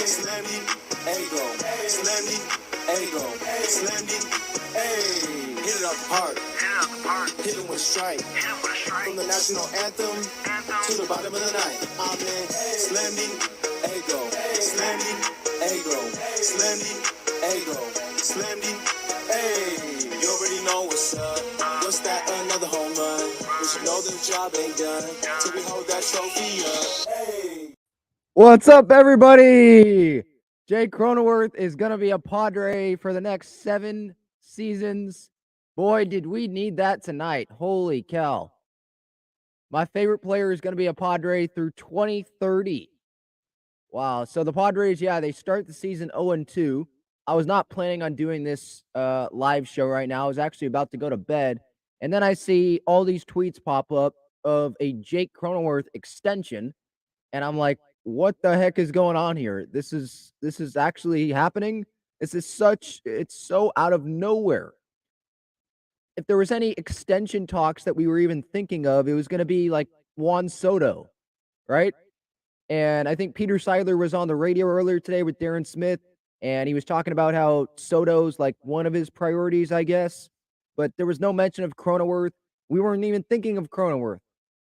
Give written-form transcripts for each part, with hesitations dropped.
Slammy, ego, slammy, ego, slammy, hey. Hit it up hard, hit it with a strike. From the national anthem to the bottom of the night. Amen. Slammy, ego, slammy, ego, slammy, ego, slammy, hey. You already know what's up. What's that? Another home run. We should know the job ain't done till we hold that trophy up. Hey. What's up, everybody? Jay Cronenworth is going to be a Padre for the next 7 seasons. Boy, did we need that tonight. Holy cow. My favorite player is going to be a Padre through 2030. Wow. So the Padres, they start the season 0-2. I was not planning on doing this live show right now. I was actually about to go to bed. And then I see all these tweets pop up of a Jake Cronenworth extension. And I'm like, what the heck is going on here? This is actually happening. It's so out of nowhere. If there was any extension talks that we were even thinking of, it was going to be like Juan Soto, right? And I think Peter Seidler was on the radio earlier today with Darren Smith, and he was talking about how Soto's like one of his priorities, I guess. But there was no mention of Cronenworth. We weren't even thinking of Cronenworth.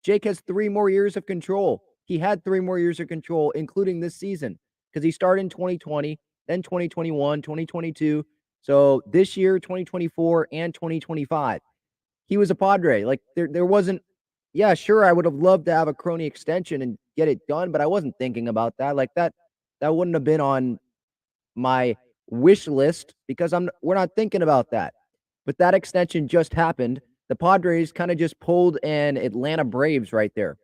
Jake has 3 more years of control. He had 3 more years of control, including this season, because he started in 2020, then 2021, 2022. So this year, 2024, and 2025. He was a Padre. Like, there wasn't, yeah, sure, I would have loved to have a Croney extension and get it done, but I wasn't thinking about that. Like, that wouldn't have been on my wish list because we're not thinking about that. But that extension just happened. The Padres kind of just pulled an Atlanta Braves right there.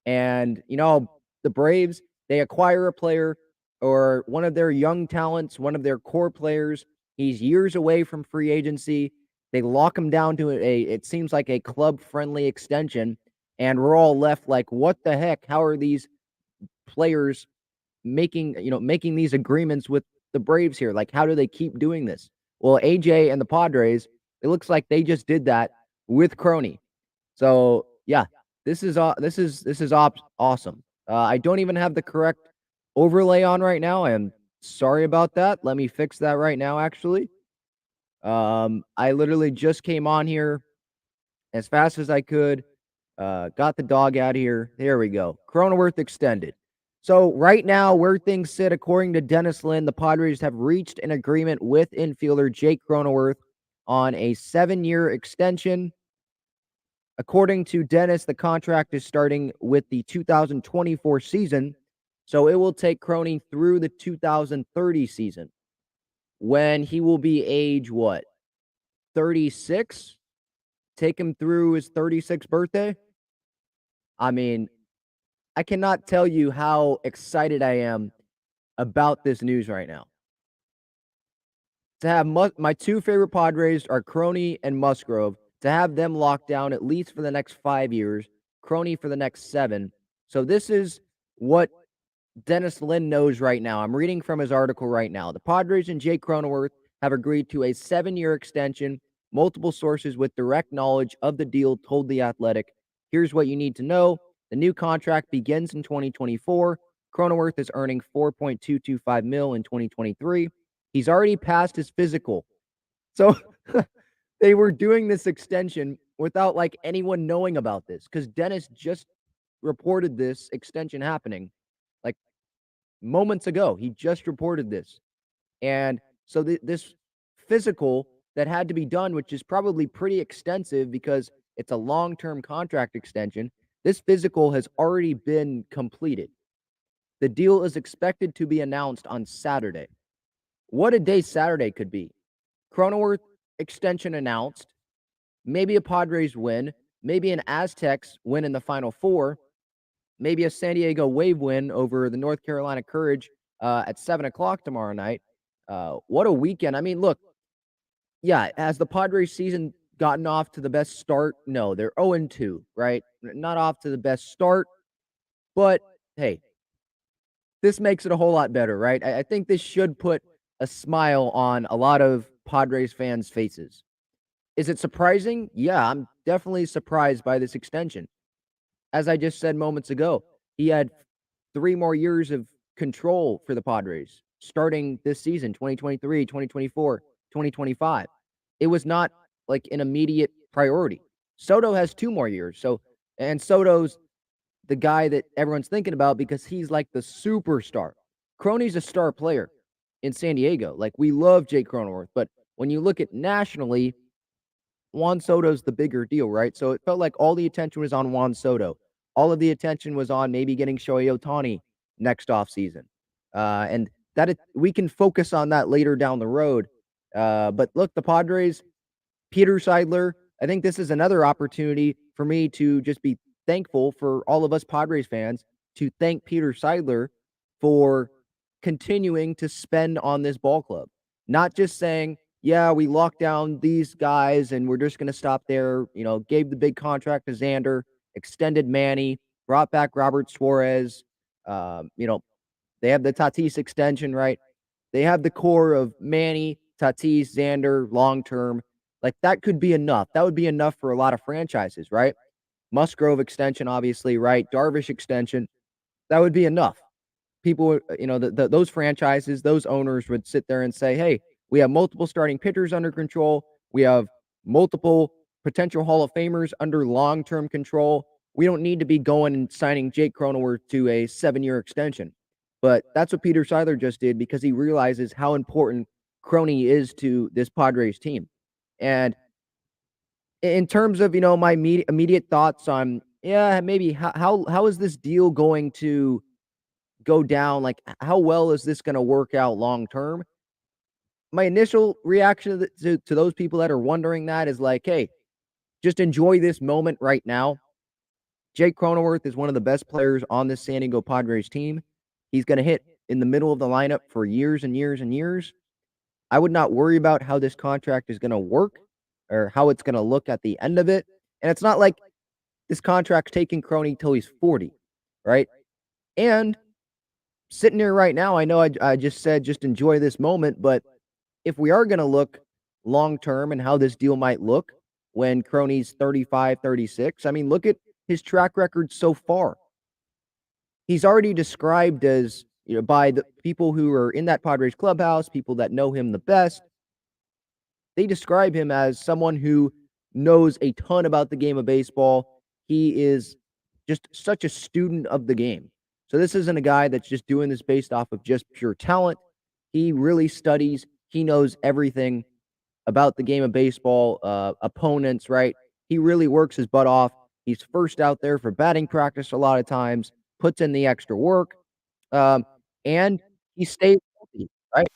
And, the Braves, they acquire a player or one of their young talents, one of their core players. He's years away from free agency. They lock him down to it seems like a club-friendly extension, and we're all left like, what the heck? How are these players making these agreements with the Braves here? Like, how do they keep doing this? Well, AJ and the Padres, it looks like they just did that with Croney. So, yeah, this is awesome. I don't even have the correct overlay on right now. I am sorry about that. Let me fix that right now, actually. I literally just came on here as fast as I could. Got the dog out of here. There we go. Cronenworth extended. So right now, where things sit, according to Dennis Lin, the Padres have reached an agreement with infielder Jake Cronenworth on a 7-year extension. According to Dennis, the contract is starting with the 2024 season, so it will take Croney through the 2030 season, when he will be age, 36? Take him through his 36th birthday? I mean, I cannot tell you how excited I am about this news right now. To have my 2 favorite Padres are Croney and Musgrove, to have them locked down at least for the next 5 years, Croney for the next 7. So this is what Dennis Lin knows right now. I'm reading from his article right now. The Padres and Jake Cronenworth have agreed to a 7-year extension. Multiple sources with direct knowledge of the deal told The Athletic. Here's what you need to know. The new contract begins in 2024. Cronenworth is earning $4.225 million in 2023. He's already passed his physical. So they were doing this extension without anyone knowing about this, because Dennis just reported this extension happening moments ago. He just reported this. And so this physical that had to be done, which is probably pretty extensive because it's a long-term contract extension, this physical has already been completed. The deal is expected to be announced on Saturday. What a day Saturday could be. Cronenworth extension announced, maybe a Padres win, maybe an Aztecs win in the Final Four, maybe a San Diego Wave win over the North Carolina Courage at 7 o'clock tomorrow night. What a weekend. I mean, look, has the Padres season gotten off to the best start? No, they're 0-2, right? Not off to the best start, but hey, this makes it a whole lot better, right? I think this should put a smile on a lot of Padres fans' faces. Is it surprising? Yeah, I'm definitely surprised by this extension. As I just said moments ago, he had 3 more years of control for the Padres starting this season, 2023, 2024, 2025. It was not like an immediate priority. Soto has 2 more years. And Soto's the guy that everyone's thinking about because he's like the superstar. Croney's a star player in San Diego. Like, we love Jake Cronenworth, but when you look at nationally, Juan Soto's the bigger deal, right? So it felt like all the attention was on Juan Soto. All of the attention was on maybe getting Shohei Ohtani next offseason. And we can focus on that later down the road. But look, the Padres, Peter Seidler, I think this is another opportunity for me to just be thankful for all of us Padres fans to thank Peter Seidler for continuing to spend on this ball club. Not just saying, yeah, we locked down these guys and we're just going to stop there. Gave the big contract to Xander, extended Manny, brought back Robert Suarez. They have the Tatis extension, right? They have the core of Manny, Tatis, Xander, long term. Like, that could be enough. That would be enough for a lot of franchises, right? Musgrove extension, obviously, right? Darvish extension. That would be enough. People, those franchises, those owners would sit there and say, hey, we have multiple starting pitchers under control. We have multiple potential Hall of Famers under long-term control. We don't need to be going and signing Jake Cronenworth to a 7-year extension. But that's what Peter Seidler just did because he realizes how important Croney is to this Padres team. And in terms of, my immediate thoughts on, maybe how is this deal going to go down? Like, how well is this going to work out long term? My initial reaction to those people that are wondering that is like, hey, just enjoy this moment right now. Jake Cronenworth is one of the best players on this San Diego Padres team. He's going to hit in the middle of the lineup for years and years and years. I would not worry about how this contract is going to work or how it's going to look at the end of it. And it's not like this contract's taking Croney till he's 40, right? And sitting here right now, I know I just said just enjoy this moment, but if we are going to look long term and how this deal might look when Croney's 35, 36, I mean, look at his track record so far. He's already described as, by the people who are in that Padres clubhouse, people that know him the best, they describe him as someone who knows a ton about the game of baseball. He is just such a student of the game. So this isn't a guy that's just doing this based off of just pure talent. He really studies. He knows everything about the game of baseball, opponents, right? He really works his butt off. He's first out there for batting practice a lot of times, puts in the extra work, and he stays healthy, right?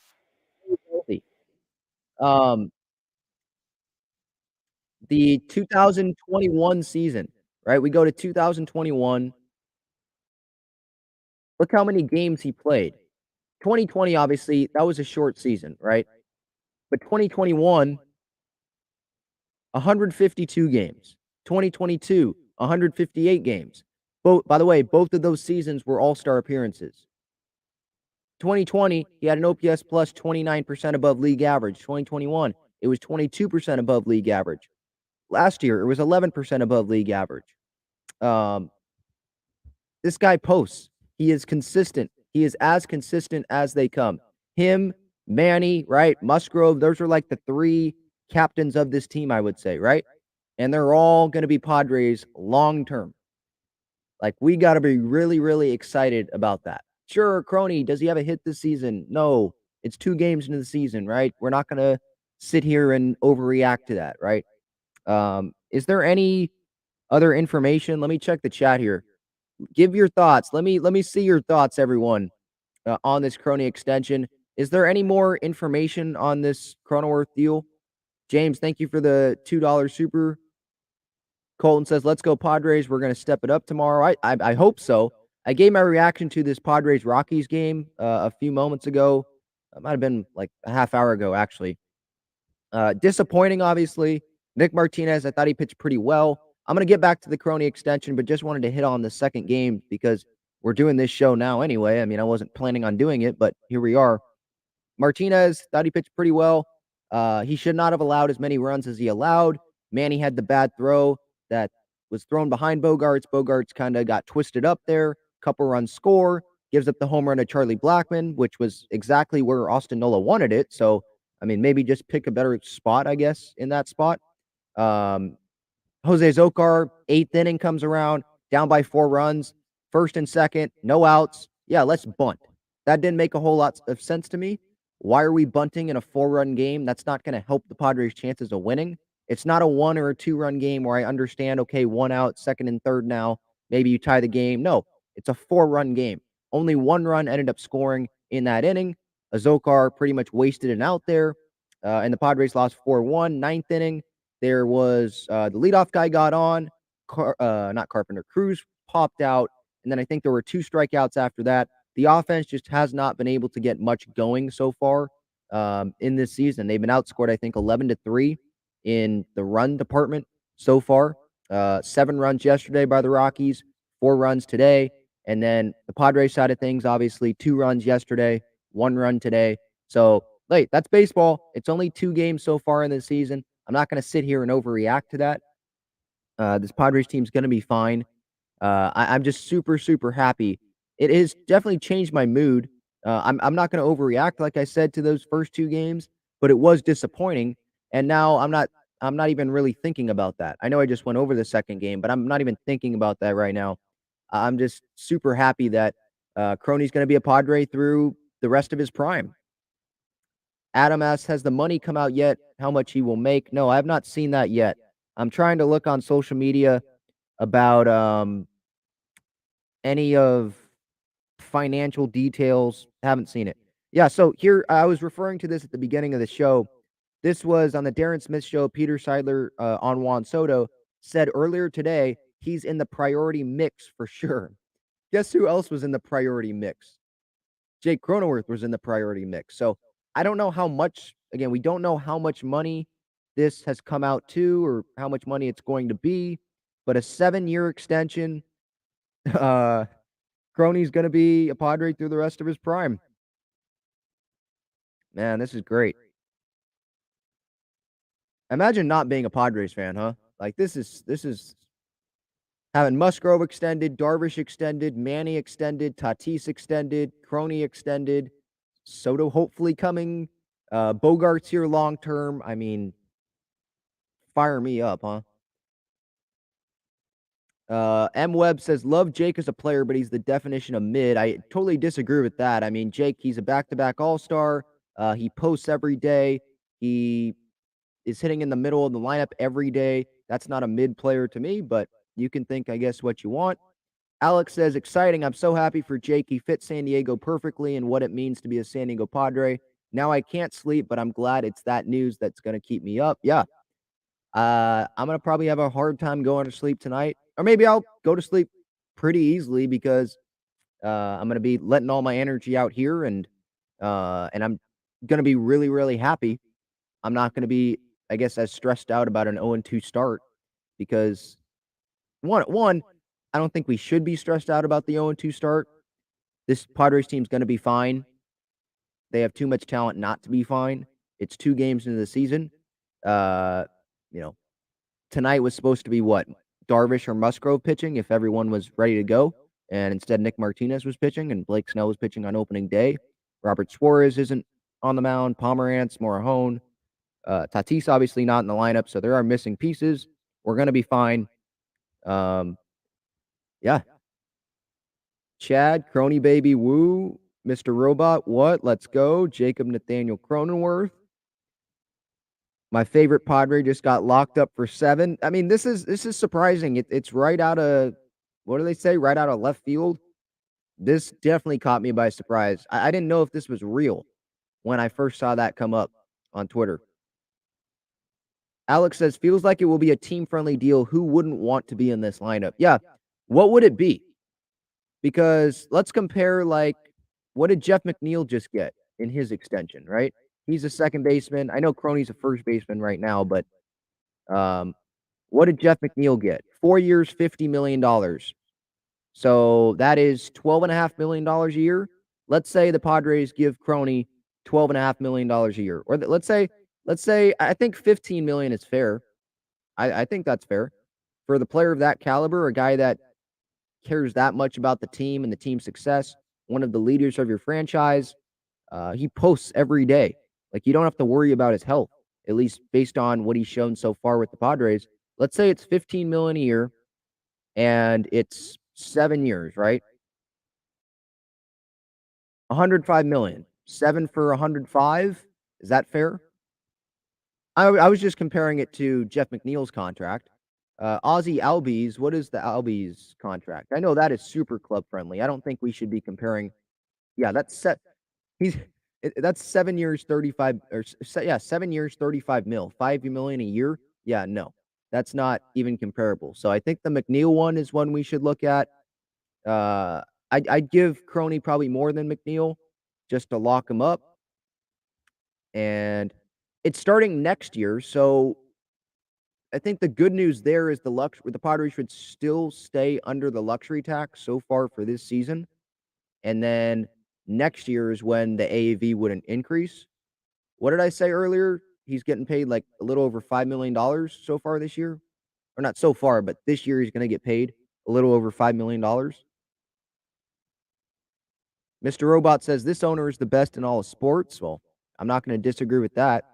He stays healthy. The 2021 season, right? We go to 2021. Look how many games he played. 2020, obviously, that was a short season, right? But 2021, 152 games. 2022, 158 games. By the way, both of those seasons were all-star appearances. 2020, he had an OPS plus 29% above league average. 2021, it was 22% above league average. Last year, it was 11% above league average. This guy posts. He is consistent. He is as consistent as they come. Him, Manny, right? Musgrove, those are like the 3 captains of this team, I would say, right? And they're all going to be Padres long term. Like, we got to be really, really excited about that. Sure, Croney, does he have a hit this season? No. It's 2 games into the season, right? We're not going to sit here and overreact to that, right? Is there any other information? Let me check the chat here. Give your thoughts. Let me see your thoughts, everyone, on this Croney extension. Is there any more information on this Cronenworth deal? James, thank you for the $2 super. Colton says, let's go Padres. We're going to step it up tomorrow. I hope so. I gave my reaction to this Padres-Rockies game a few moments ago. It might have been like a half hour ago, actually. Disappointing, obviously. Nick Martinez, I thought he pitched pretty well. I'm going to get back to the Croney extension, but just wanted to hit on the second game because we're doing this show now anyway. I mean, I wasn't planning on doing it, but here we are. Martinez, thought he pitched pretty well. He should not have allowed as many runs as he allowed. Manny had the bad throw that was thrown behind Bogarts. Bogarts kind of got twisted up there. Couple runs score. gives up the home run to Charlie Blackmon, which was exactly where Austin Nola wanted it. So, I mean, maybe just pick a better spot, I guess, in that spot. Jose Zokar, 8th inning comes around, down by 4 runs, first and second, no outs. Yeah, let's bunt. That didn't make a whole lot of sense to me. Why are we bunting in a 4-run game? That's not going to help the Padres' chances of winning. It's not a 1 or a 2-run game where I understand, okay, 1 out, second and third now. Maybe you tie the game. No, it's a 4-run game. Only 1 run ended up scoring in that inning. Azokar pretty much wasted an out there, and the Padres lost 4-1. 9th inning, there was the leadoff guy got on, not Carpenter, Cruz popped out, and then I think there were 2 strikeouts after that. The offense just has not been able to get much going so far in this season. They've been outscored, I think, 11-3 in the run department so far. 7 runs yesterday by the Rockies, 4 runs today, and then the Padres side of things, obviously 2 runs yesterday, 1 run today. So, that's baseball. It's only 2 games so far in the season. I'm not going to sit here and overreact to that. This Padres team's going to be fine. I'm just super, super happy. It has definitely changed my mood. I'm not going to overreact, like I said, to those first 2 games, but it was disappointing. And now I'm not even really thinking about that. I know I just went over the second game, but I'm not even thinking about that right now. I'm just super happy that Croney's going to be a Padre through the rest of his prime. Adam asks, has the money come out yet? How much he will make? No, I have not seen that yet. I'm trying to look on social media about any of financial details. Haven't seen it. Yeah, so here I was referring to this at the beginning of the show. This was on the Darren Smith show. Peter Seidler on Juan Soto said earlier today he's in the priority mix for sure. Guess who else was in the priority mix? Jake Cronenworth was in the priority mix. So I don't know how much, again, we don't know how much money this has come out to or how much money it's going to be, but a 7-year extension, Croney's going to be a Padre through the rest of his prime. Man, this is great. Imagine not being a Padres fan, huh? Like this is having Musgrove extended, Darvish extended, Manny extended, Tatis extended, Croney extended, Soto hopefully coming, Bogart's here long term. I mean, fire me up, huh? M. Webb says, love Jake as a player, but he's the definition of mid. I totally disagree with that. I mean, Jake, he's a back-to-back all-star. He posts every day. He is hitting in the middle of the lineup every day. That's not a mid player to me, but you can think, I guess, what you want. Alex says, exciting. I'm so happy for Jake. He fits San Diego perfectly and what it means to be a San Diego Padre. Now I can't sleep, but I'm glad it's that news that's going to keep me up. Yeah. I'm going to probably have a hard time going to sleep tonight. Or maybe I'll go to sleep pretty easily because I'm going to be letting all my energy out here and I'm going to be really, really happy. I'm not going to be, I guess, as stressed out about an 0-2 start because one, I don't think we should be stressed out about the 0-2 start. This Padres team's going to be fine. They have too much talent not to be fine. It's 2 games into the season. You know, tonight was supposed to be what? Darvish or Musgrove pitching if everyone was ready to go. And instead, Nick Martinez was pitching and Blake Snell was pitching on opening day. Robert Suarez isn't on the mound. Pomerantz, Morajone. Tatis obviously not in the lineup, so there are missing pieces. We're going to be fine. Yeah. Chad, Croney baby, woo. Mr. Robot, what? Let's go. Jacob Nathaniel Cronenworth. My favorite Padre just got locked up for 7. I mean, this is surprising. It's right out of, what do they say? Right out of left field. This definitely caught me by surprise. I didn't know if this was real when I first saw that come up on Twitter. Alex says, feels like it will be a team-friendly deal. Who wouldn't want to be in this lineup? Yeah. What would it be? Because let's compare, like, what did Jeff McNeil just get in his extension, right? He's a second baseman. I know Croney's a first baseman right now, but what did Jeff McNeil get? 4 years, $50 million. So that is $12.5 million a year. Let's say the Padres give Croney $12.5 million a year. Or let's say, I think $15 million is fair. I think that's fair. For the player of that caliber, a guy that cares that much about the team and the team's success, one of the leaders of your franchise. He posts every day. Like, you don't have to worry about his health, at least based on what he's shown so far with the Padres. Let's say it's 15 million a year and it's 7 years, right? 105 million. 7 for 105. Is that fair? I was just comparing it to Jeff McNeil's contract. Ozzy Albies, what is the Albies contract? I know that is super club friendly. I don't think we should be comparing. Yeah, that's set. He's that's 7 years, 35 or yeah, 7 years, 35 mil, 5 million a year. Yeah, no, that's not even comparable. So I think the McNeil one is one we should look at. I'd give Croney probably more than McNeil just to lock him up. And it's starting next year. So I think the good news there is the Padres should still stay under the luxury tax so far for this season. And then next year is when the AAV wouldn't increase. What did I say earlier? He's getting paid like a little over $5 million so far this year. Or not so far, but this year he's going to get paid a little over $5 million. Mr. Robot says this owner is the best in all of sports. Well, I'm not going to disagree with that.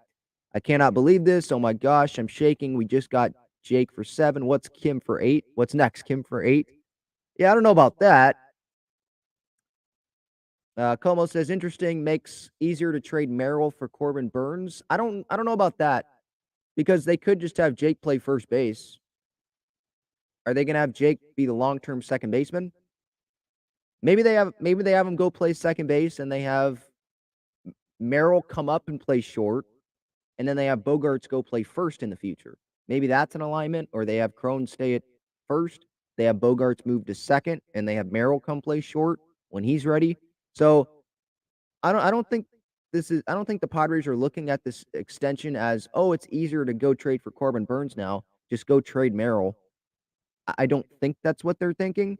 I cannot believe this. Oh my gosh, I'm shaking. We just got Jake for 7. What's Kim for 8? What's next? Kim for 8? Yeah, I don't know about that. Como says interesting, makes easier to trade Merrill for Corbin Burns. I don't know about that because they could just have Jake play first base. Are they going to have Jake be the long-term second baseman? Maybe they have him go play second base and they have Merrill come up and play short, and then they have Bogarts go play first in the future. Maybe that's an alignment, or they have Crone stay at first. They have Bogarts move to second, and they have Merrill come play short when he's ready. So I don't think the Padres are looking at this extension as, oh, it's easier to go trade for Corbin Burns now. Just go trade Merrill. I don't think that's what they're thinking.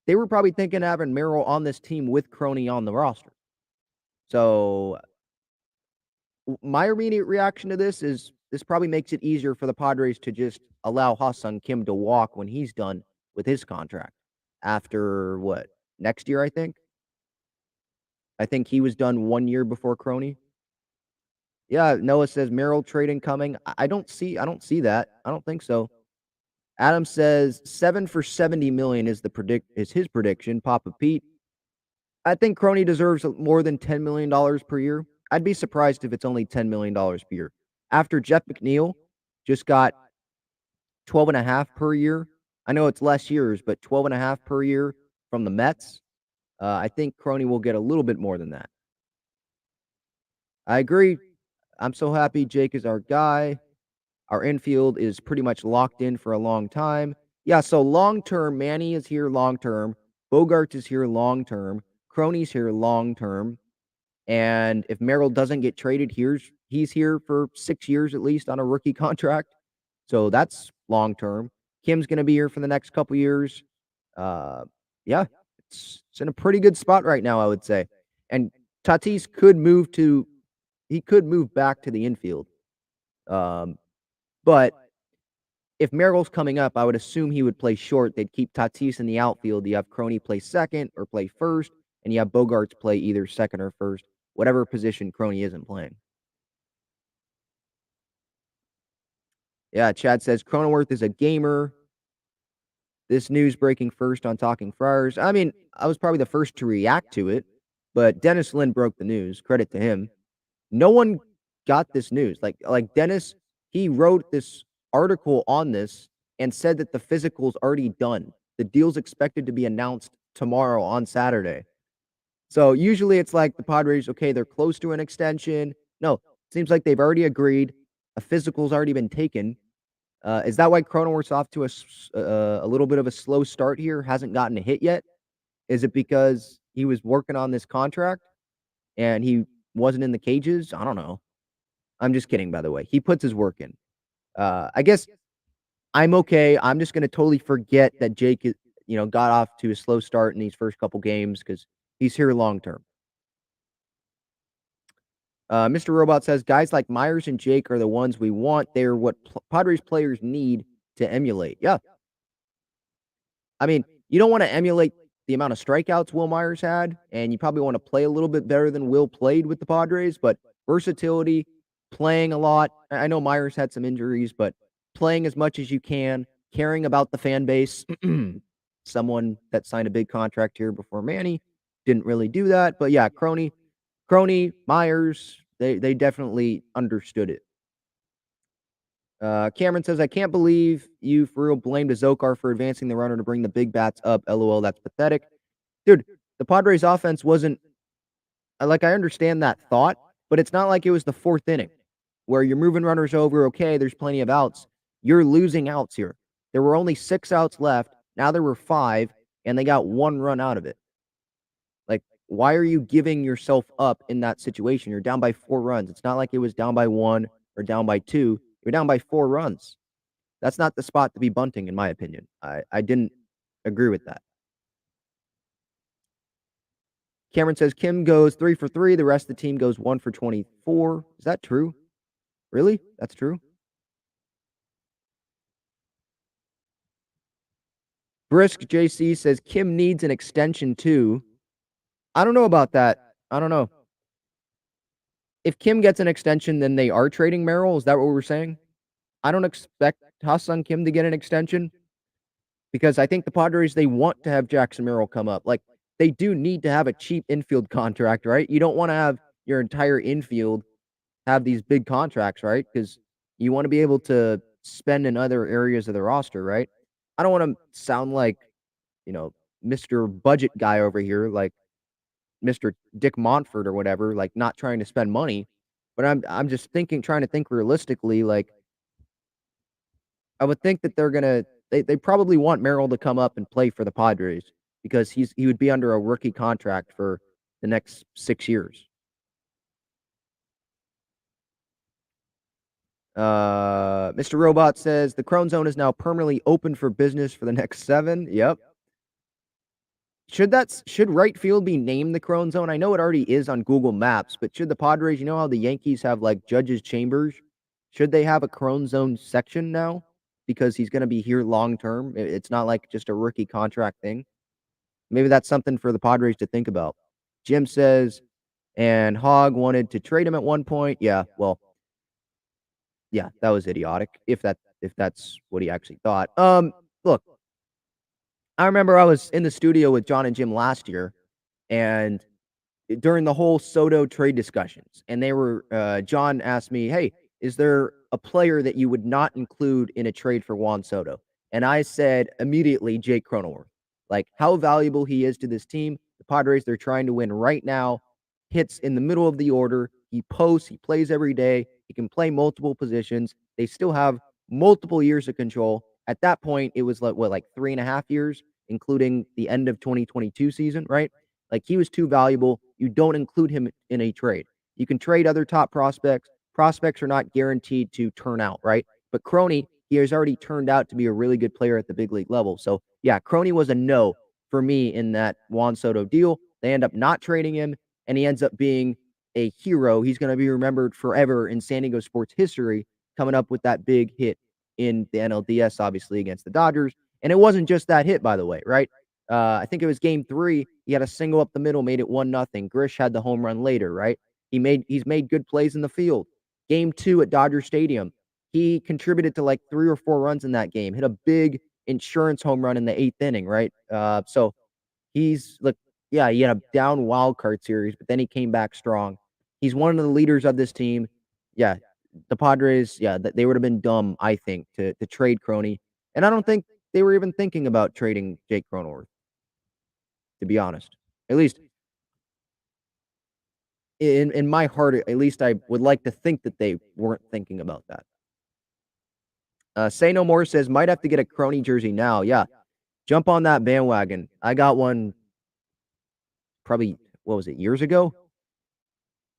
They were probably thinking of having Merrill on this team with Croney on the roster. So my immediate reaction to this is this probably makes it easier for the Padres to just allow Ha-Seong Kim to walk when he's done with his contract after what, next year, I think. I think he was done 1 year before Croney. Yeah, Noah says Merrill trading coming. I don't see that. I don't think so. Adam says 7 for 70 million is his prediction. Papa Pete. I think Croney deserves more than $10 million per year. I'd be surprised if it's only $10 million per year. After Jeff McNeil just got 12.5 per year. I know it's less years, but 12.5 per year from the Mets. I think Croney will get a little bit more than that. I agree. I'm so happy Jake is our guy. Our infield is pretty much locked in for a long time. Yeah, so long-term, Manny is here long-term. Bogarts is here long-term. Croney's here long-term. And if Merrill doesn't get traded, he's here for 6 years at least on a rookie contract. So that's long-term. Kim's going to be here for the next couple years. Yeah, it's in a pretty good spot right now, I would say. And Tatis could move back to the infield. But if Merrill's coming up, I would assume he would play short. They'd keep Tatis in the outfield. You have Croney play second or play first, and you have Bogarts play either second or first, whatever position Croney isn't playing. Yeah, Chad says Cronenworth is a gamer. This news breaking first on Talking Friars. I mean, I was probably the first to react to it, but Dennis Lynn broke the news. Credit to him. No one got this news. Like Dennis, he wrote this article on this and said that the physical's already done. The deal's expected to be announced tomorrow on Saturday. So usually it's like the Padres, okay, they're close to an extension. No, it seems like they've already agreed. A physical's already been taken. Is that why Cronenworth's off to a little bit of a slow start here? Hasn't gotten a hit yet? Is it because he was working on this contract and he wasn't in the cages? I don't know. I'm just kidding, by the way. He puts his work in. I guess I'm okay. I'm just going to totally forget that Jake, got off to a slow start in these first couple games because he's here long term. Mr. Robot says guys like Myers and Jake are the ones we want. They're what Padres players need to emulate. Yeah. I mean, you don't want to emulate the amount of strikeouts Will Myers had, and you probably want to play a little bit better than Will played with the Padres, but versatility, playing a lot. I know Myers had some injuries, but playing as much as you can, caring about the fan base. Someone that signed a big contract here before Manny didn't really do that, but yeah, Croney, Myers, they definitely understood it. Cameron says, I can't believe you for real blamed Azokar for advancing the runner to bring the big bats up. LOL, that's pathetic. Dude, the Padres offense wasn't like I understand that thought, but it's not like it was the fourth inning where you're moving runners over. Okay, there's plenty of outs. You're losing outs here. There were only 6 outs left. Now there were 5, and they got 1 run out of it. Like, why are you giving yourself up in that situation? You're down by 4 runs. It's not like it was down by 1 or down by 2. You're down by 4 runs. That's not the spot to be bunting, in my opinion. I didn't agree with that. Cameron says Kim goes 3 for 3. The rest of the team goes 1 for 24. Is that true? Really? That's true? Brisk JC says Kim needs an extension too. I don't know about that. I don't know. If Kim gets an extension, then they are trading Merrill. Is that what we're saying? I don't expect Ha-Seong Kim to get an extension because I think the Padres, they want to have Jackson Merrill come up. Like, they do need to have a cheap infield contract, right? You don't want to have your entire infield have these big contracts, right? Because you want to be able to spend in other areas of the roster, right? I don't want to sound like, Mr. Budget guy over here, like Mr. Dick Montfort or whatever, like not trying to spend money. But I'm just trying to think realistically, like I would think that they probably want Merrill to come up and play for the Padres because he would be under a rookie contract for the next 6 years. Mr. Robot says the Crone Zone is now permanently open for business for the next 7. Yep. Should right field be named the Crone Zone? I know it already is on Google Maps, but should the Padres, you know how the Yankees have like judges' chambers? Should they have a Crone Zone section now? Because he's going to be here long term. It's not like just a rookie contract thing. Maybe that's something for the Padres to think about. Jim says, and Hogg wanted to trade him at one point. Yeah, well, yeah, that was idiotic. If that's what he actually thought. Look, I remember I was in the studio with John and Jim last year, and during the whole Soto trade discussions, and John asked me, "Hey, is there a player that you would not include in a trade for Juan Soto?" And I said immediately, Jake Cronenworth. Like how valuable he is to this team. The Padres, they're trying to win right now. Hits in the middle of the order. He posts. He plays every day. He can play multiple positions. They still have multiple years of control. At that point, it was like 3.5 years, including the end of 2022 season, right? Like he was too valuable. You don't include him in a trade. You can trade other top prospects. Prospects are not guaranteed to turn out, right? But Croney, he has already turned out to be a really good player at the big league level. So yeah, Croney was a no for me in that Juan Soto deal. They end up not trading him, and he ends up being a hero. He's going to be remembered forever in San Diego sports history, coming up with that big hit in the NLDS, obviously against the Dodgers. And it wasn't just that hit, by the way, right? I think it was game 3. He had a single up the middle, made it 1-0. Grish had the home run later, right? He's made good plays in the field. Game 2 at Dodger Stadium, he contributed to like 3 or 4 runs in that game. Hit a big insurance home run in the 8th inning, right? So he's he had a down wild card series, but then he came back strong. He's one of the leaders of this team. Yeah, the Padres, they would have been dumb, I think, to trade Croney. And I don't think they were even thinking about trading Jake Cronenworth, to be honest. At least in my heart, at least I would like to think that they weren't thinking about that. Say No More says, might have to get a Croney jersey now. Yeah, jump on that bandwagon. I got one probably, what was it, years ago?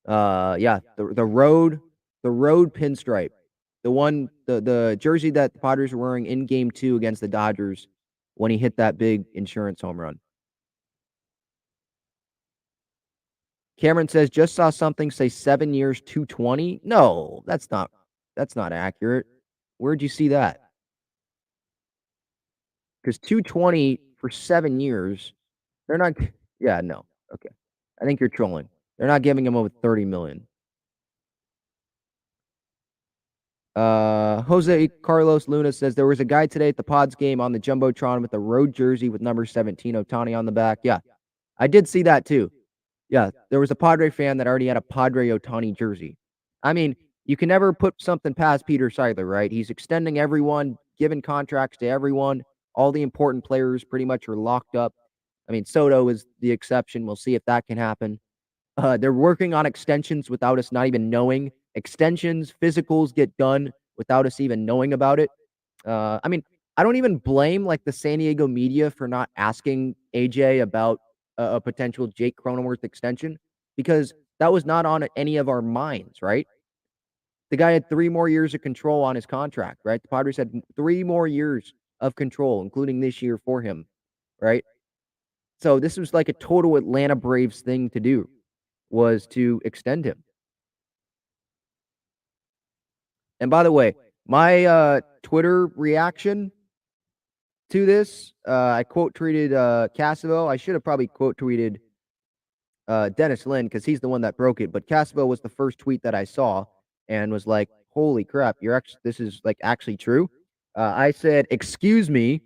The road pinstripe. The jersey that the Padres were wearing in game 2 against the Dodgers when he hit that big insurance home run. Cameron says, just saw something say 7 years, 220. No, that's not accurate. Where'd you see that? Because 220 for 7 years, They're not. Yeah, no. Okay. I think you're trolling. They're not giving him over 30 million. Jose Carlos Luna says there was a guy today at the Pods game on the Jumbotron with a road jersey with number 17 Otani on the back. Yeah, I did see that too. Yeah, there was a Padre fan that already had a Padre Otani jersey. I mean, you can never put something past Peter Seidler, right? He's extending everyone, giving contracts to everyone. All the important players pretty much are locked up. I mean, Soto is the exception. We'll see if that can happen. They're working on extensions without us not even knowing. Extensions, physicals get done without us even knowing about it. I mean, I don't even blame like the San Diego media for not asking AJ about a potential Jake Cronenworth extension because that was not on any of our minds, right? The guy had 3 more years of control on his contract, right? The Padres had 3 more years of control, including this year for him, right? So this was like a total Atlanta Braves thing to do, was to extend him. And by the way, my Twitter reaction to this, I quote tweeted Cassaville. I should have probably quote tweeted Dennis Lin because he's the one that broke it. But Cassaville was the first tweet that I saw and was like, "Holy crap! This is like actually true." I said, "Excuse me."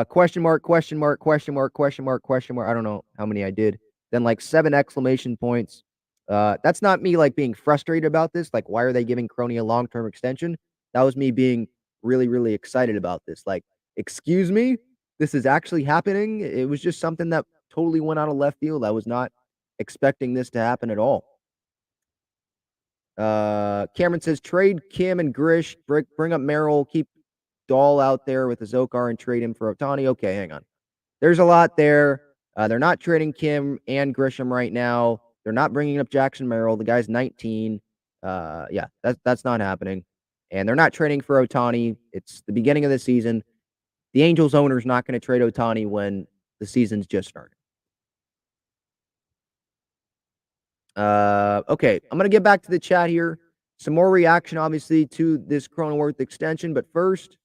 Question mark, question mark, question mark, question mark, question mark. I don't know how many I did. Then like 7 exclamation points. That's not me like being frustrated about this. Like, why are they giving Croney a long-term extension? That was me being really, really excited about this. Like, excuse me, this is actually happening. It was just something that totally went out of left field. I was not expecting this to happen at all. Cameron says trade Kim and Grish, bring up Merrill, keep Dahl out there with the Zokar and trade him for Otani. Okay, hang on. There's a lot there. They're not trading Kim and Grisham right now. They're not bringing up Jackson Merrill. The guy's 19. Yeah, that's not happening. And they're not trading for Otani. It's the beginning of the season. The Angels owner's not going to trade Otani when the season's just started. Okay, I'm going to get back to the chat here. Some more reaction, obviously, to this Cronenworth extension. But first,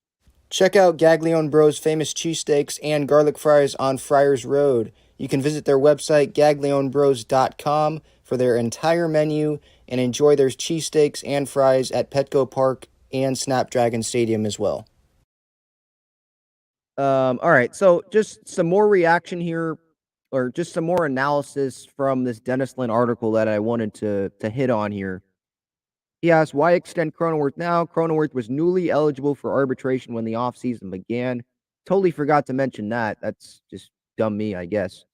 check out Gaglione Bros' famous cheesesteaks and garlic fries on Friars Road. You can visit their website, gaglionebros.com, for their entire menu and enjoy their cheesesteaks and fries at Petco Park and Snapdragon Stadium as well. All right, so just some more reaction here, or just some more analysis from this Dennis Lin article that I wanted to hit on here. He asked, why extend Cronenworth now? Cronenworth was newly eligible for arbitration when the offseason began. Totally forgot to mention that. That's just dumb me, I guess.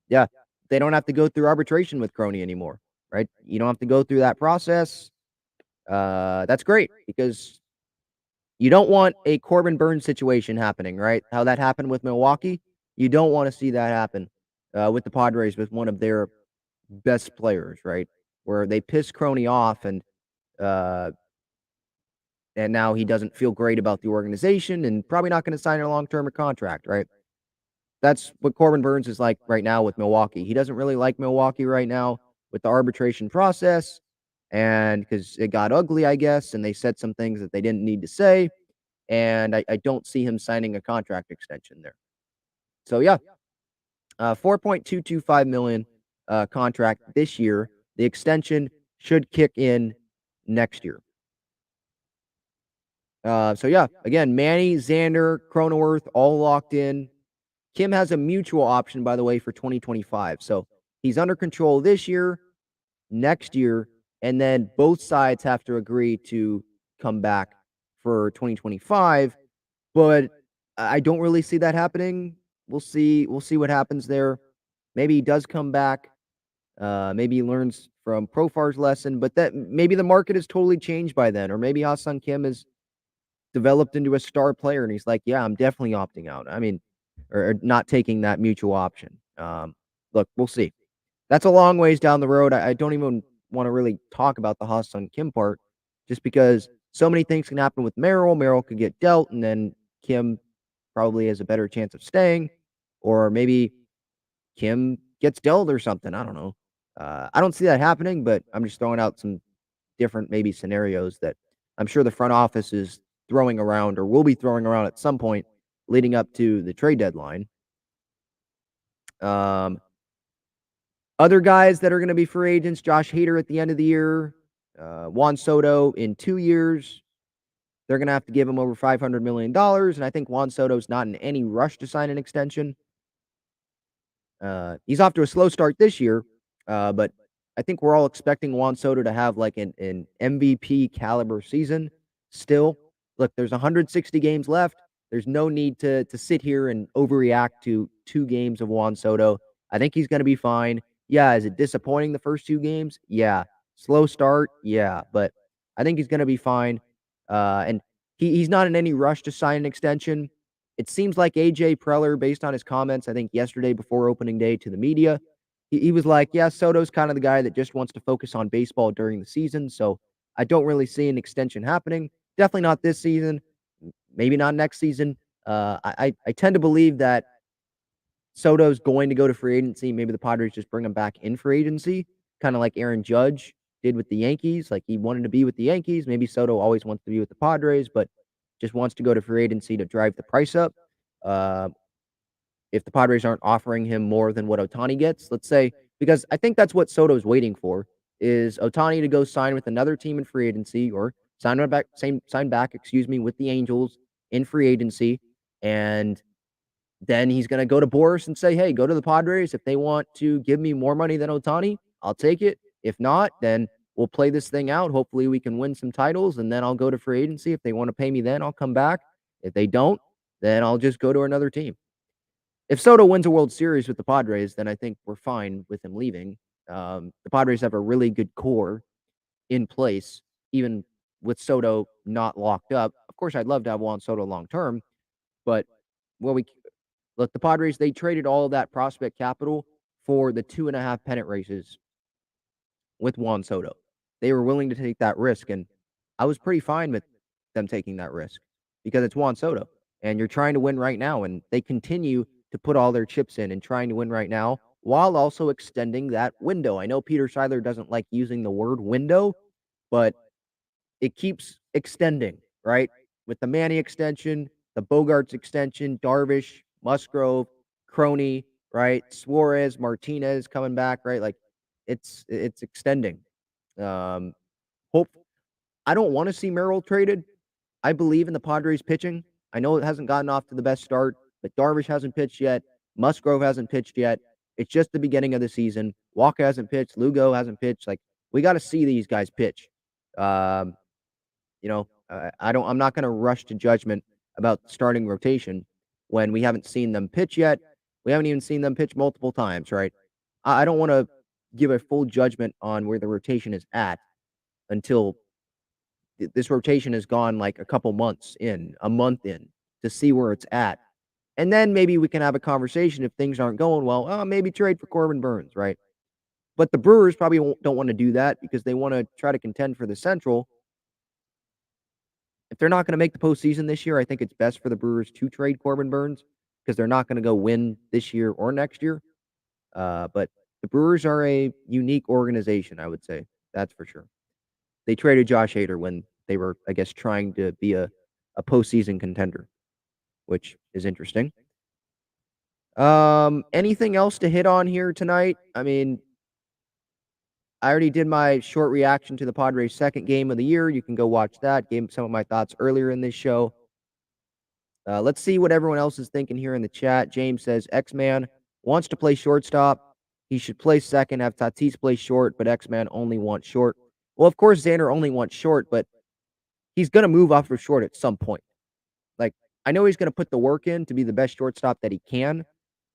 Yeah, they don't have to go through arbitration with Croney anymore, right? You don't have to go through that process. That's great because you don't want a Corbin Burns situation happening, right? How that happened with Milwaukee. You don't want to see that happen with the Padres with one of their best players, right? Where they piss Croney off and now he doesn't feel great about the organization and probably not going to sign a long-term contract, right? That's what Corbin Burns is like right now with Milwaukee. He doesn't really like Milwaukee right now with the arbitration process and because it got ugly, I guess, and they said some things that they didn't need to say. And I don't see him signing a contract extension there. So, yeah, $4.225 million contract this year. The extension should kick in next year. So, yeah, again, Manny, Xander, Cronenworth, all locked in. Kim has a mutual option, by the way, for 2025. So he's under control this year, next year, and then both sides have to agree to come back for 2025. But I don't really see that happening. We'll see. We'll see what happens there. Maybe he does come back. Maybe he learns from Profar's lesson, but that maybe the market has totally changed by then, or maybe Ha-Seong Kim has developed into a star player, and he's like, "Yeah, I'm definitely opting out." I mean, or not taking that mutual option. Look, we'll see. That's a long ways down the road. I don't even want to really talk about the Ha-Seong Kim part, just because so many things can happen with Merrill. Merrill could get dealt, and then Kim probably has a better chance of staying, or maybe Kim gets dealt or something. I don't know. I don't see that happening, but I'm just throwing out some different maybe scenarios that I'm sure the front office is throwing around or will be throwing around at some point leading up to the trade deadline. Other guys that are going to be free agents: Josh Hader at the end of the year, Juan Soto in 2 years. They're going to have to give him over $500 million, and I think Juan Soto's not in any rush to sign an extension. He's off to a slow start this year, but I think we're all expecting Juan Soto to have like an MVP caliber season still. Look, there's 160 games left. There's no need to sit here and overreact to 2 games of Juan Soto. I think he's going to be fine. Yeah, is it disappointing the first 2 games? Yeah. Slow start? Yeah, but I think he's going to be fine. And he's not in any rush to sign an extension. It seems like AJ Preller, based on his comments, I think yesterday before opening day to the media, he was like, yeah, Soto's kind of the guy that just wants to focus on baseball during the season. So I don't really see an extension happening. Definitely not this season. Maybe not next season. I tend to believe that Soto's going to go to free agency. Maybe the Padres just bring him back in free agency, kind of like Aaron Judge did with the Yankees. Like he wanted to be with the Yankees. Maybe Soto always wants to be with the Padres, but just wants to go to free agency to drive the price up. Uh, if the Padres aren't offering him more than what Ohtani gets, let's say, because I think that's what Soto's waiting for, is Ohtani to go sign with another team in free agency or sign back, with the Angels in free agency. And then he's going to go to Boris and say, hey, go to the Padres. If they want to give me more money than Ohtani, I'll take it. If not, then we'll play this thing out. Hopefully we can win some titles, and then I'll go to free agency. If they want to pay me then, I'll come back. If they don't, then I'll just go to another team. If Soto wins a World Series with the Padres, then I think we're fine with him leaving. The Padres have a really good core in place, even with Soto not locked up. Of course, I'd love to have Juan Soto long term, but we look, the Padres, they traded all of that prospect capital for the 2.5 pennant races with Juan Soto. They were willing to take that risk, and I was pretty fine with them taking that risk because it's Juan Soto, and you're trying to win right now, and they continue to put all their chips in and trying to win right now while also extending that window. I know Peter Schuyler doesn't like using the word window, but it keeps extending, right? With the Manny extension, the Bogarts extension, Darvish, Musgrove, Croney, right? Suarez, Martinez coming back, right? Like it's extending. Hope I don't want to see Merrill traded. I believe in the Padres pitching. I know it hasn't gotten off to the best start, but Darvish hasn't pitched yet. Musgrove hasn't pitched yet. It's just the beginning of the season. Walker hasn't pitched. Lugo hasn't pitched. Like we got to see these guys pitch. Um, I'm not going to rush to judgment about starting rotation when we haven't seen them pitch yet. We haven't even seen them pitch multiple times, right? I don't want to give a full judgment on where the rotation is at until this rotation has gone like a couple months in, a month in, to see where it's at. And then maybe we can have a conversation if things aren't going well. Oh, maybe trade for Corbin Burns, right? But the Brewers probably don't want to do that because they want to try to contend for the Central. If they're not going to make the postseason this year, I think it's best for the Brewers to trade Corbin Burns because they're not going to go win this year or next year. But the Brewers are a unique organization, I would say. That's for sure. They traded Josh Hader when they were, I guess, trying to be a postseason contender, which is interesting. Anything else to hit on here tonight? I mean, I already did my short reaction to the Padres' second game of the year. You can go watch that. Gave some of my thoughts earlier in this show. Let's see what everyone else is thinking here in the chat. James says, X-Man wants to play shortstop. He should play second, have Tatis play short, but X-Man only wants short. Well, of course, Xander only wants short, but he's going to move off of short at some point. Like, I know he's going to put the work in to be the best shortstop that he can,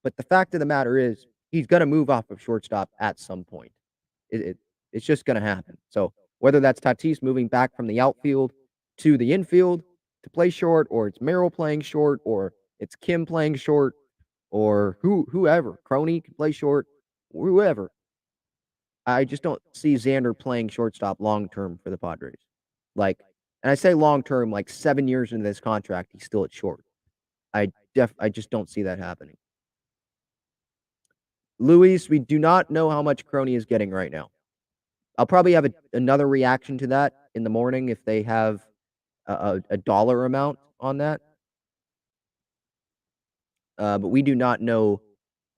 but the fact of the matter is he's going to move off of shortstop at some point. It's just going to happen. So whether that's Tatis moving back from the outfield to the infield to play short, or it's Merrill playing short, or it's Kim playing short, or whoever, Croney can play short, whoever. I just don't see Xander playing shortstop long term for the Padres. Like, and I say long term, like 7 years into this contract, he's still at short. I just don't see that happening. Luis, we do not know how much Croney is getting right now. I'll probably have another reaction to that in the morning if they have a dollar amount on that. But we do not know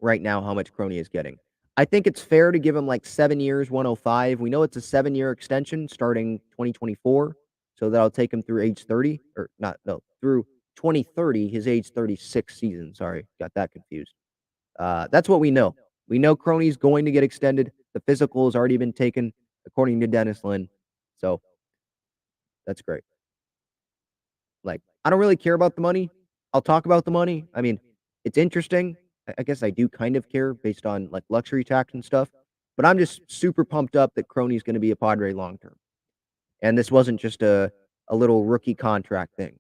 right now how much Croney is getting. I think it's fair to give him like 7 years, 105. We know it's a 7-year extension starting 2024, so that'll take him through age 30 or not, no, through 2030, his age 36 season. Sorry, got that confused. That's what we know. We know Croney's going to get extended. The physical has already been taken, according to Dennis Lynn. So that's great. Like, I don't really care about the money. I'll talk about the money. I mean, it's interesting. I guess I do kind of care based on like luxury tax and stuff. But I'm just super pumped up that Croney's going to be a Padre long term. And this wasn't just a little rookie contract thing.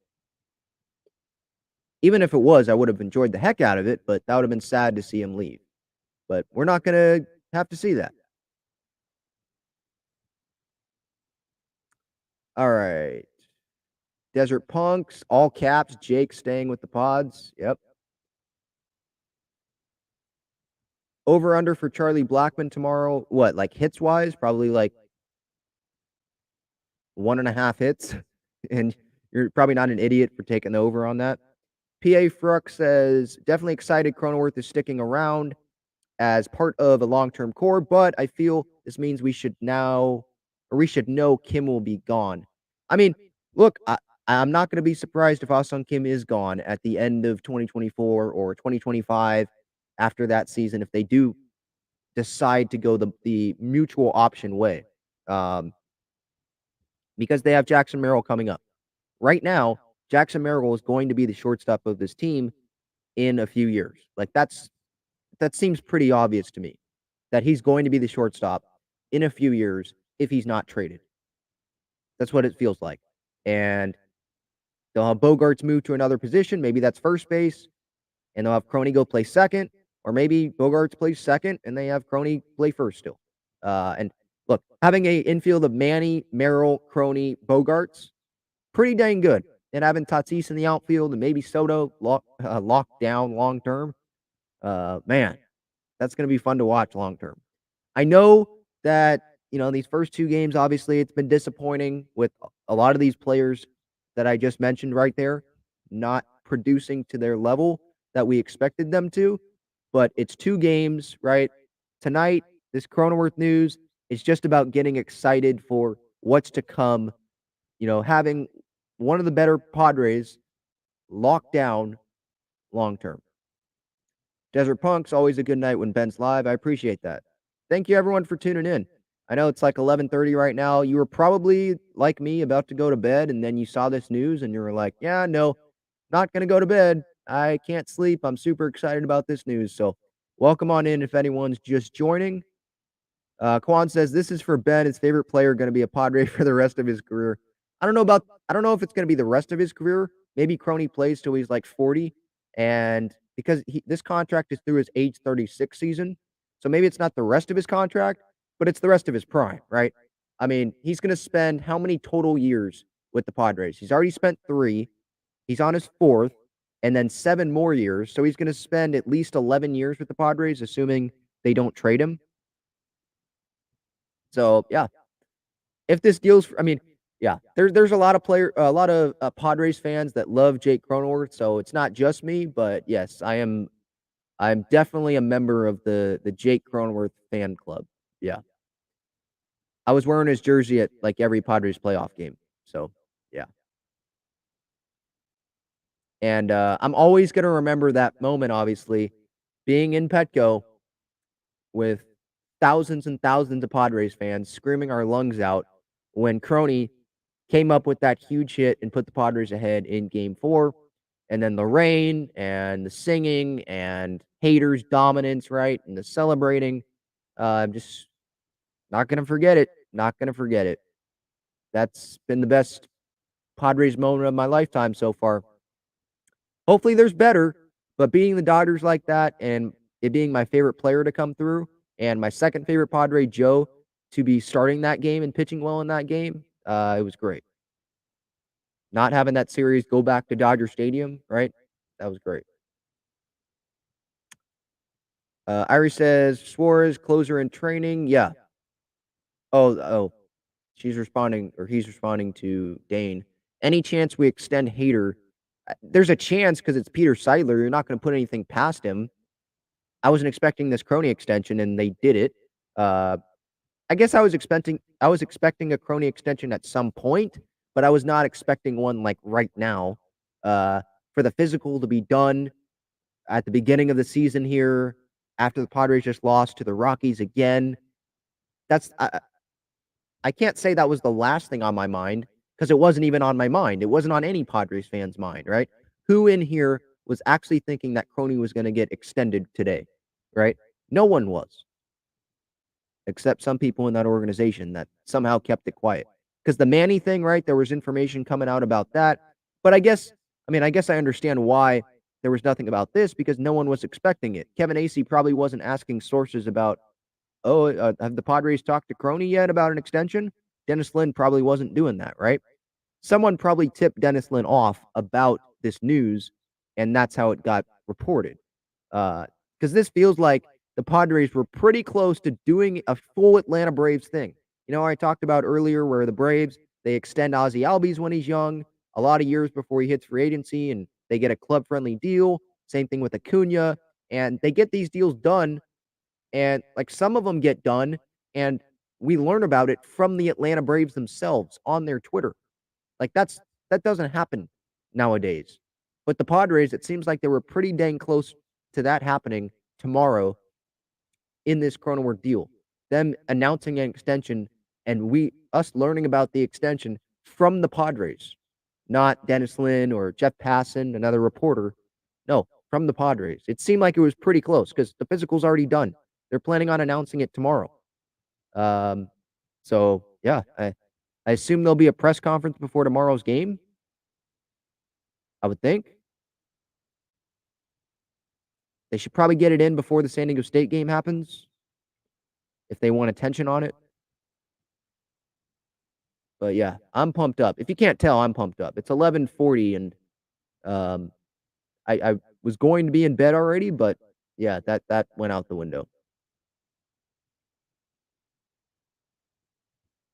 Even if it was, I would have enjoyed the heck out of it, but that would have been sad to see him leave. But we're not going to have to see that. All right. Desert Punks, all caps, Jake staying with the pods. Yep. Over under for Charlie Blackmon tomorrow. What, like hits wise? Probably like 1.5 hits. And you're probably not an idiot for taking the over on that. PA Fruck says, definitely excited Cronenworth is sticking around as part of a long-term core, but I feel this means we should know Kim will be gone. I mean, look, I'm not going to be surprised if Ah-Sung Kim is gone at the end of 2024 or 2025 after that season if they do decide to go the mutual option way. Because they have Jackson Merrill coming up. Right now, Jackson Merrill is going to be the shortstop of this team in a few years. Like that seems pretty obvious to me that he's going to be the shortstop in a few years if he's not traded. That's what it feels like. And they'll have Bogarts move to another position. Maybe that's first base. And they'll have Croney go play second. Or maybe Bogarts plays second and they have Croney play first still. And look, having an infield of Manny, Merrill, Croney, Bogarts, pretty dang good. And having Tatis in the outfield and maybe Soto locked down long term, man, that's going to be fun to watch long term. I know that, these first 2 games, obviously, it's been disappointing with a lot of these players that I just mentioned right there not producing to their level that we expected them to. But it's 2 games, right? Tonight, this Cronenworth news is just about getting excited for what's to come, having one of the better Padres locked down long term. Desert Punk's always a good night when Ben's live. I appreciate that. Thank you, everyone, for tuning in. I know it's like 11:30 right now. You were probably, like me, about to go to bed, and then you saw this news, and you were like, yeah, no, not going to go to bed. I can't sleep. I'm super excited about this news. So welcome on in if anyone's just joining. Kwan says, this is for Ben, his favorite player, going to be a Padre for the rest of his career. I don't know if it's going to be the rest of his career. Maybe Croney plays till he's like 40. And because this contract is through his age 36 season. So maybe it's not the rest of his contract, but it's the rest of his prime, right? I mean, he's going to spend how many total years with the Padres? He's already spent 3. He's on his 4th, and then 7 more years. So he's going to spend at least 11 years with the Padres, assuming they don't trade him. So, yeah. If this deal's, I mean, yeah, there's a lot of Padres fans that love Jake Cronenworth, so it's not just me, but yes, I'm definitely a member of the Jake Cronenworth fan club. Yeah. I was wearing his jersey at like every Padres playoff game. So, yeah. And I'm always going to remember that moment, obviously, being in Petco with thousands and thousands of Padres fans screaming our lungs out when Croney came up with that huge hit and put the Padres ahead in Game 4. And then the rain and the singing and haters' dominance, right? And the celebrating. I'm just not going to forget it. Not going to forget it. That's been the best Padres moment of my lifetime so far. Hopefully there's better, but being the Dodgers like that and it being my favorite player to come through and my second favorite Padre, Joe, to be starting that game and pitching well in that game, it was great. Not having that series go back to Dodger Stadium, right? That was great. Irie says, Suarez, closer in training. Yeah. Oh. She's responding, or he's responding to Dane. Any chance we extend Hader? There's a chance because it's Peter Seidler. You're not going to put anything past him. I wasn't expecting this Croney extension, and they did it. I guess I was expecting a Croney extension at some point, but I was not expecting one like right now. Uh, for the physical to be done at the beginning of the season here, after the Padres just lost to the Rockies again. That's I can't say that was the last thing on my mind because it wasn't even on my mind. It wasn't on any Padres fan's mind, right? Who in here was actually thinking that Croney was going to get extended today, right? No one was, except some people in that organization that somehow kept it quiet. Because the Manny thing, right? There was information coming out about that. But I guess I understand why there was nothing about this because no one was expecting it. Kevin Acee probably wasn't asking sources about, oh, have the Padres talked to Croney yet about an extension? Dennis Lin probably wasn't doing that, right? Someone probably tipped Dennis Lin off about this news, and that's how it got reported. Because this feels like the Padres were pretty close to doing a full Atlanta Braves thing. You know, I talked about earlier where the Braves, they extend Ozzy Albies when he's young, a lot of years before he hits free agency, and they get a club-friendly deal. Same thing with Acuna, and they get these deals done, and like some of them get done, and we learn about it from the Atlanta Braves themselves on their Twitter. Like that doesn't happen nowadays. But the Padres, it seems like they were pretty dang close to that happening tomorrow in this Cronenworth deal. Them announcing an extension and us learning about the extension from the Padres, not Dennis Lin or Jeff Passan, another reporter. No, from the Padres. It seemed like it was pretty close because the physical's already done. They're planning on announcing it tomorrow. Um, so yeah, I assume there'll be a press conference before tomorrow's game. I would think. They should probably get it in before the San Diego State game happens if they want attention on it. But yeah, I'm pumped up. If you can't tell, I'm pumped up. It's 11:40 and um I was going to be in bed already, but yeah, that went out the window.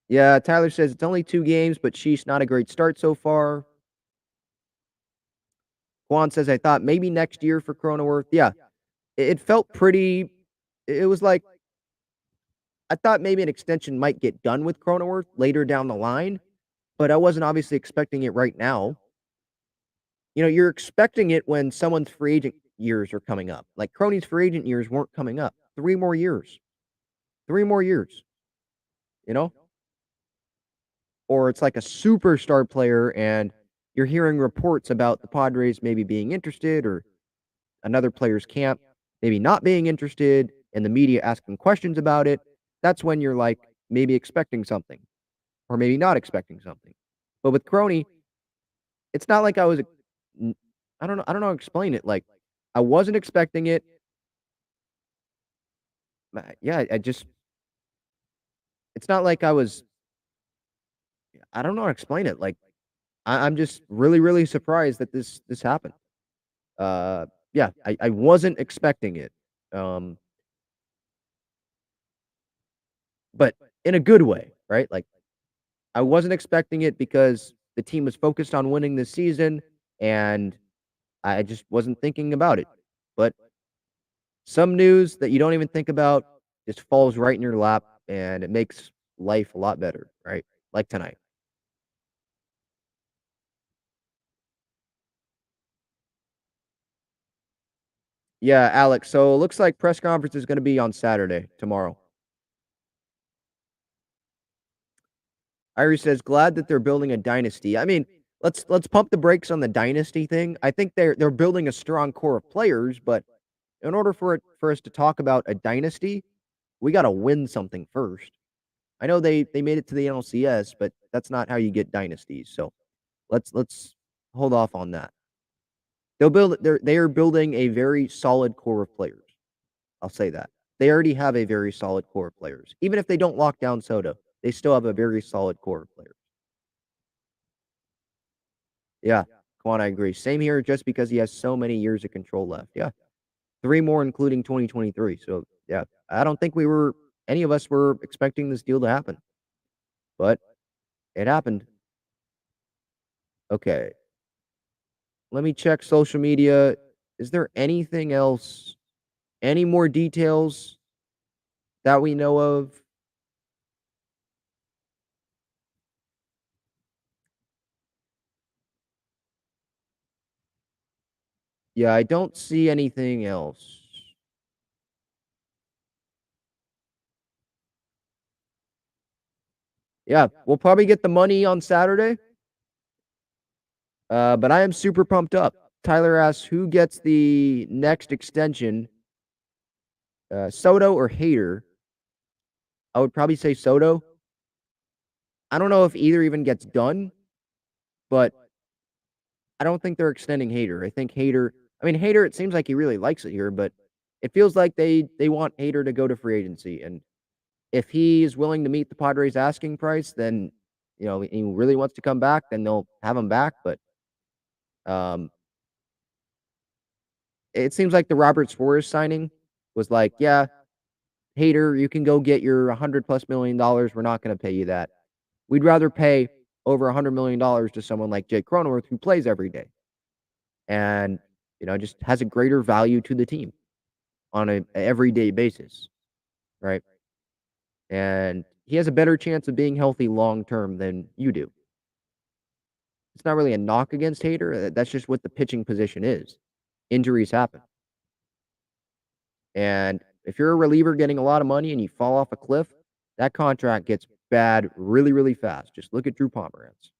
Yeah, Tyler says it's only 2 games, but sheesh, not a great start so far. Juan says I thought maybe next year for Cronenworth. Yeah, it felt pretty. It was like I thought maybe an extension might get done with Cronenworth later down the line, but I wasn't obviously expecting it right now. You know, you're expecting it when someone's free agent years are coming up. Like Croney's free agent years weren't coming up. 3 more years. 3 more years, you know? Or it's like a superstar player and you're hearing reports about the Padres maybe being interested or another player's camp maybe not being interested and the media asking questions about it. That's when you're like maybe expecting something or maybe not expecting something. But with Croney, it's not like I was I don't know how to explain it. Like I wasn't expecting it. Yeah, I just it's not like I don't know how to explain it. Like I'm just really, really surprised that this happened. Yeah, I wasn't expecting it. Um, but in a good way, right? Like I wasn't expecting it because the team was focused on winning this season and I just wasn't thinking about it. But some news that you don't even think about just falls right in your lap and it makes life a lot better, right? Like tonight. Yeah, Alex. So it looks like press conference is going to be on Saturday, tomorrow. Irie says, glad that they're building a dynasty. I mean, let's pump the brakes on the dynasty thing. I think they're building a strong core of players, but in order for us to talk about a dynasty, we got to win something first. I know they made it to the NLCS, but that's not how you get dynasties. So let's hold off on that. They are building a very solid core of players. I'll say that. They already have a very solid core of players. Even if they don't lock down Soto, they still have a very solid core of players. Yeah, Quan, I agree. Same here, just because he has so many years of control left. Yeah, 3 more, including 2023. So yeah, I don't think any of us were expecting this deal to happen, but it happened. Okay, let me check social media. Is there anything else? Any more details that we know of? Yeah, I don't see anything else. Yeah, we'll probably get the money on Saturday. But I am super pumped up. Tyler asks, who gets the next extension, Soto or Hader? I would probably say Soto. I don't know if either even gets done, but I don't think they're extending Hader. I think Hader. I mean, Hader. It seems like he really likes it here, but it feels like they want Hader to go to free agency, and if he is willing to meet the Padres' asking price, then he really wants to come back, then they'll have him back. But um, it seems like the Robert Suarez signing was like, yeah, Hater, you can go get your $100+ million. We're not going to pay you that. We'd rather pay over $100 million to someone like Jake Cronenworth who plays every day and just has a greater value to the team on a everyday basis, right? And he has a better chance of being healthy long term than you do. It's not really a knock against Hader. That's just what the pitching position is. Injuries happen. And if you're a reliever getting a lot of money and you fall off a cliff, that contract gets bad really, really fast. Just look at Drew Pomeranz.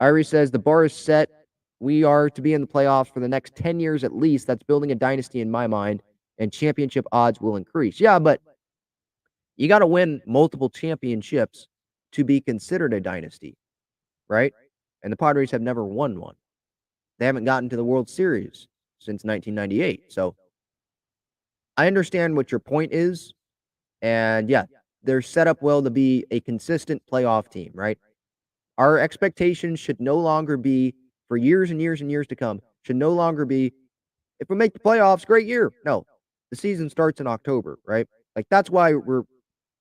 Irie says the bar is set. We are to be in the playoffs for the next 10 years at least. That's building a dynasty in my mind, and championship odds will increase. Yeah, but you got to win multiple championships to be considered a dynasty, right? And the Padres have never won one. They haven't gotten to the World Series since 1998. So I understand what your point is. And yeah, they're set up well to be a consistent playoff team, right? Our expectations should no longer be for years and years and years to come, should no longer be if we make the playoffs, great year. No, the season starts in October, right? Like that's why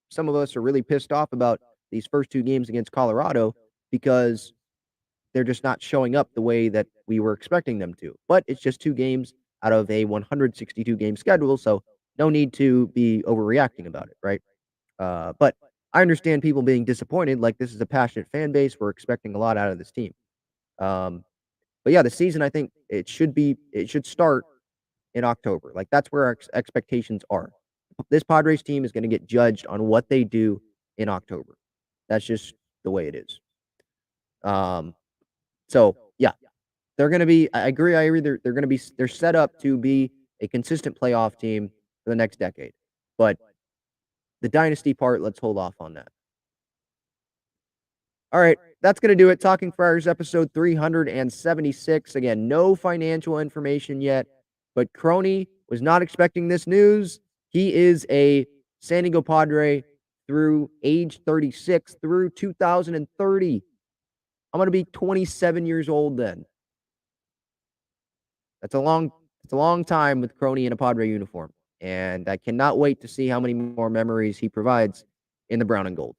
some of us are really pissed off about these first two games against Colorado because they're just not showing up the way that we were expecting them to. But it's just two games out of a 162 game schedule, so no need to be overreacting about it, right? But I understand people being disappointed. Like this is a passionate fan base. We're expecting a lot out of this team. But yeah, the season I think it should start in October. Like that's where our expectations are. This Padres team is going to get judged on what they do in October. That's just the way it is. So yeah, they're going to be. I agree. They're going to be. They're set up to be a consistent playoff team for the next decade. But the dynasty part, let's hold off on that. All right, that's going to do it. Talking Friars episode 376. Again, no financial information yet, but Croney was not expecting this news. He is a San Diego Padre through age 36 through 2030. I'm going to be 27 years old then. It's a long time with Croney in a Padre uniform, and I cannot wait to see how many more memories he provides in the brown and gold.